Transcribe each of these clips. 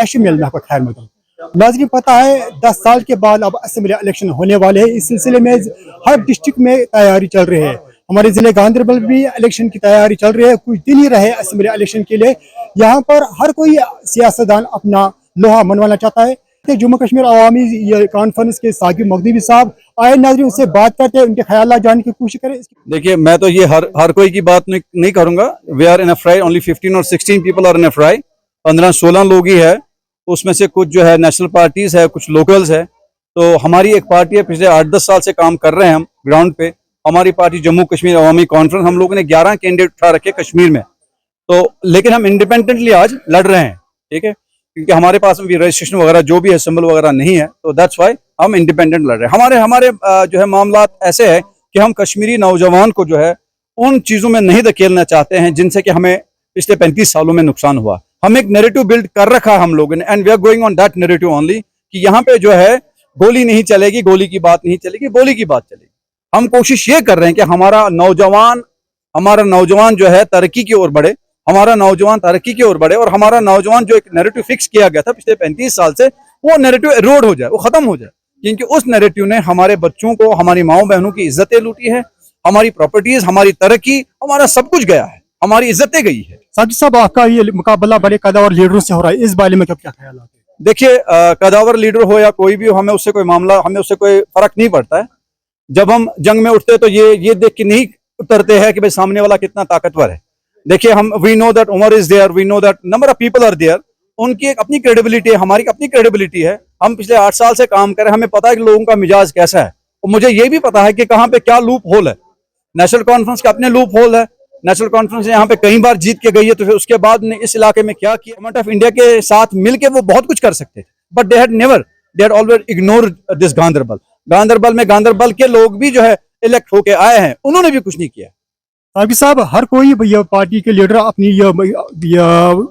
ऐश मिलना को खैर मदम नाज़रीन, पता है 10 साल के बाद अब असेंबली इलेक्शन होने वाले हैं। इस सिलसिले में हर डिस्ट्रिक्ट में तैयारी चल रही है। हमारे जिले गांधरबल भी इलेक्शन की तैयारी चल रही है। कुछ दिन ही रहे असेंबली इलेक्शन के लिए। यहाँ पर हर कोई सियासतदान अपना लोहा मनवाना चाहता है। जम्मू कश्मीर अवामी कॉन्फ्रेंस के साकिब मखदूमी साहब आए, नाज़रीन उनसे बात करते हैं, उनके ख्याल जानने की कोशिश करें। देखिए, मैं तो ये हर कोई की बात नहीं करूंगा। We are in a fry, only 15 और 16 people are in a fry. 15-16 लोग ही है, उसमें से कुछ जो है नेशनल पार्टीज है, कुछ लोकल्स है। तो हमारी एक पार्टी है, पिछले 8-10 साल से काम कर रहे हैं हम ग्राउंड पे। हमारी पार्टी जम्मू कश्मीर अवामी कॉन्फ्रेंस, हम लोगों ने 11 कैंडिडेट उठा रखे कश्मीर में। तो लेकिन हम इंडिपेंडेंटली आज लड़ रहे हैं, ठीक है, क्योंकि हमारे पास भी रजिस्ट्रेशन वगैरह जो भी है, सिंबल वगैरह नहीं है। तो दैट्स वाई हम इंडिपेंडेंट लड़ रहे हैं। हमारे जो है मामला ऐसे है कि हम कश्मीरी नौजवान को जो है उन चीजों में नहीं धकेलना चाहते हैं जिनसे कि हमें पिछले 35 सालों में नुकसान हुआ। हम एक नैरेटिव बिल्ड कर रखा है हम लोगों ने, and we are going on that narrative only, कि यहाँ पे जो है गोली नहीं चलेगी, गोली की बात नहीं चलेगी, बोली की बात चलेगी। हम कोशिश ये कर रहे हैं कि हमारा नौजवान जो है तरक्की की ओर बढ़े, हमारा नौजवान तरक्की की ओर बढ़े, और हमारा नौजवान जो एक नैरेटिव फिक्स किया गया था पिछले 35 साल से, वो नैरेटिव एरोड हो जाए, वो खत्म हो जाए। क्योंकि उस नैरेटिव ने हमारे बच्चों को, हमारी माओ बहनों की इज्जतें लूटी है, हमारी प्रॉपर्टीज, हमारी तरक्की, हमारा सब कुछ गया है, हमारी इज्जतें गई है। साकिब साहब, आपका ये मुकाबला बड़े कदावर लीडरों से हो रहा है, इस बारे में क्या ख्याल है? देखिए, कदावर लीडर हो या कोई भी हो, हमें उससे कोई फर्क नहीं पड़ता है। जब हम जंग में उठते तो ये देख के नहीं उतरते हैं कि भाई सामने वाला कितना ताकतवर है। देखिए, we know that Umar is there, we know that number of people are there. उनकी एक अपनी क्रेडिबिलिटी है, हमारी अपनी क्रेडिबिलिटी है। हम पिछले 8 साल से काम करें, हमें पता है कि लोगों का मिजाज कैसा है, और मुझे ये भी पता है कि कहाँ पे क्या लूप होल है। नेशनल कॉन्फ्रेंस के अपने लूप होल है। नेशनल कॉन्फ्रेंस यहाँ पे कई बार जीत के गई है, तो फिर उसके बाद ने इस इलाके में क्या किया। गवर्नमेंट ऑफ इंडिया के साथ मिलकर वो बहुत कुछ कर सकते थे, but they had always ignore this Ganderbal के लोग भी जो है इलेक्ट होके आए हैं, उन्होंने भी कुछ नहीं किया। साकिब साहब, हर कोई ये पार्टी के लीडर अपनी ये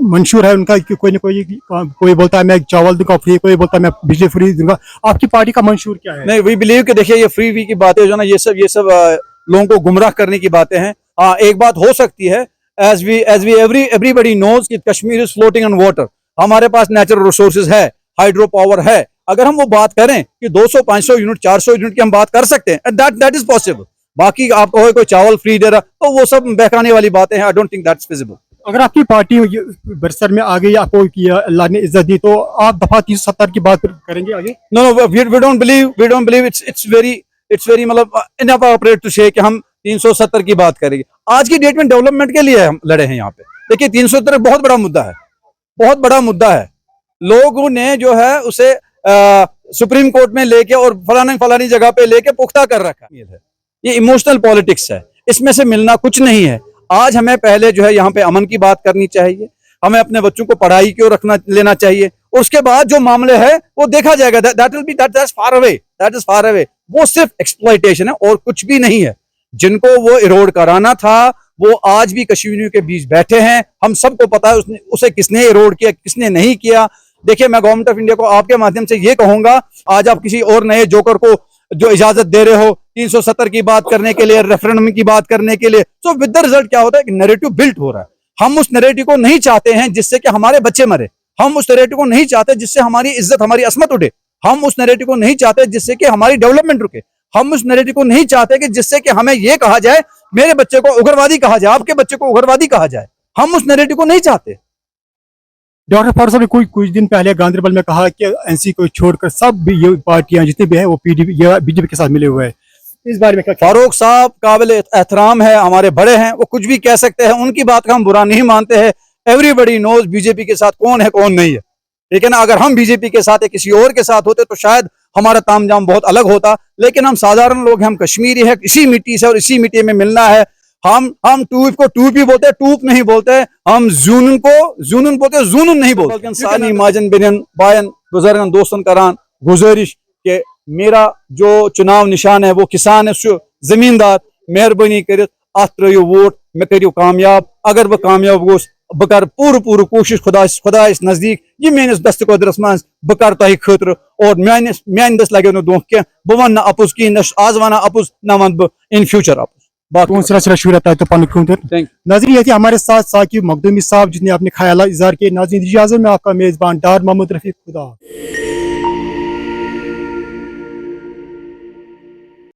मंशूर है उनका कि कोई बोलता है मैं चावल दूंगा फ्री, कोई बोलता है मैं बिजली फ्री दूंगा। आपकी पार्टी का मंशूर क्या है? नहीं, वी बिलीव कि देखिए, ये फ्री वी की बातें जो ना, ये सब लोगों को गुमराह करने की बातें हैं। हाँ, एक बात हो सकती है, एवरीबडी नोज कि Kashmir is floating on water. हमारे पास नेचुरल रिसोर्सेज है, हाइड्रो पावर है। अगर हम वो बात करें कि 200-500 यूनिट 400 यूनिट की हम बात कर सकते हैं, दैट इज पॉसिबल। बाकी आप कहो कोई चावल फ्री दे रहा, तो वो सब बहकाने वाली बातें हैं। I don't think that's feasible. अगर आपकी पार्टी बरसर में आ गई, आपको अल्लाह ने इज्जत दी, तो आप दफा 370 की बात करेंगे आगे? No, we don't believe it's very मतलब इनअप्रोप्रिएट टू से कि हम 370 की बात करेंगे। आज की डेट में डेवलपमेंट के लिए हम लड़े हैं यहाँ पे। देखिए, 370 बहुत बड़ा मुद्दा है, बहुत बड़ा मुद्दा है। लोगों ने जो है उसे सुप्रीम कोर्ट में लेके और फलानी जगह पे लेके पुख्ता कर रखा है। ये इमोशनल पॉलिटिक्स है, इसमें से मिलना कुछ नहीं है। आज हमें पहले जो है यहाँ पे अमन की बात करनी चाहिए, हमें अपने बच्चों को पढ़ाई की ओर लेना चाहिए, उसके बाद जो मामले है वो देखा जाएगा। That's far away. वो सिर्फ एक्सप्लॉइटेशन है और कुछ भी नहीं है। जिनको वो इरोड कराना था, वो आज भी कश्मीरियों के बीच बैठे हैं। हम सबको पता है उसे किसने इरोड किया, किसने नहीं किया। देखिए, मैं गवर्नमेंट ऑफ इंडिया को आपके माध्यम से ये कहूंगा, आज आप किसी और नए जोकर को जो इजाजत दे रहे हो 370 की बात करने के लिए, रेफरेंडम की बात करने के लिए, तो विद द रिजल्ट क्या होता है कि नैरेटिव बिल्ट हो रहा है। हम उस नैरेटिव को नहीं चाहते हैं जिससे कि हमारे बच्चे मरे। हम उस नैरेटिव को नहीं चाहते जिससे हमारी इज्जत, हमारी असमत उठे। हम उस नैरेटिव को नहीं चाहते जिससे कि हमारी डेवलपमेंट रुके। हम उस नैरेटिव को नहीं चाहते कि जिससे कि हमें यह कहा जाए, मेरे बच्चे को उग्रवादी कहा जाए, आपके बच्चे को उग्रवादी कहा जाए। हम उस नैरेटिव को नहीं चाहते। डॉक्टर फारूक साहब ने कुछ दिन पहले गांधरबल में कहा कि एनसी को छोड़कर सब भी ये पार्टियां जितनी भी है वो बीजेपी के साथ मिले हुए हैं। इस बारे में क्या? फारूक साहब काबिल एहतराम है, हमारे बड़े हैं, वो कुछ भी कह सकते हैं, उनकी बात का हम बुरा नहीं मानते हैं। एवरीबडी नोज बीजेपी के साथ कौन है कौन नहीं है, ठीक है ना। अगर हम बीजेपी के साथ या किसी और के साथ होते तो शायद हमारा तामझाम बहुत अलग होता, लेकिन हम साधारण लोग हैं, हम कश्मीरी है, इसी मिट्टी से और इसी मिट्टी में मिलना है। हम टूप को टूप ही बोलते हैं, टूप नहीं बोलते। हम जूनन को जूनन बोलते हैं, जूनन नहीं बोलते। सानी माजन बिनन बायन बुजुर्गन दोस्तन करान गुजारिश के मेरा जो चुनाव निशान है वो किसान है, जमींदार, मेहरबानी कर अत त्रो वोट, मे करियो कामयाब। अगर बह कामयाब गोस, बह कर पूर कोशिश खुदा नजदीक, ये मेनिस दस्त कदरस मज बह कर तह खतर, और मान दस लगे नो दोख कह, बह वन अपुज कह, आज वन अपुज न वन बह इन फ्यूचर अपुज। बाकी कौंसलर शुक्रिया तो थैंक नाज़रीन ये थे हमारे साथ साकिब मखदूमी साहब जिसने अपने ख्याल इज़हार किए। नाज़रीन इजाज़त में आपका मेज़बान डार मोहम्मद रफीक खुदा।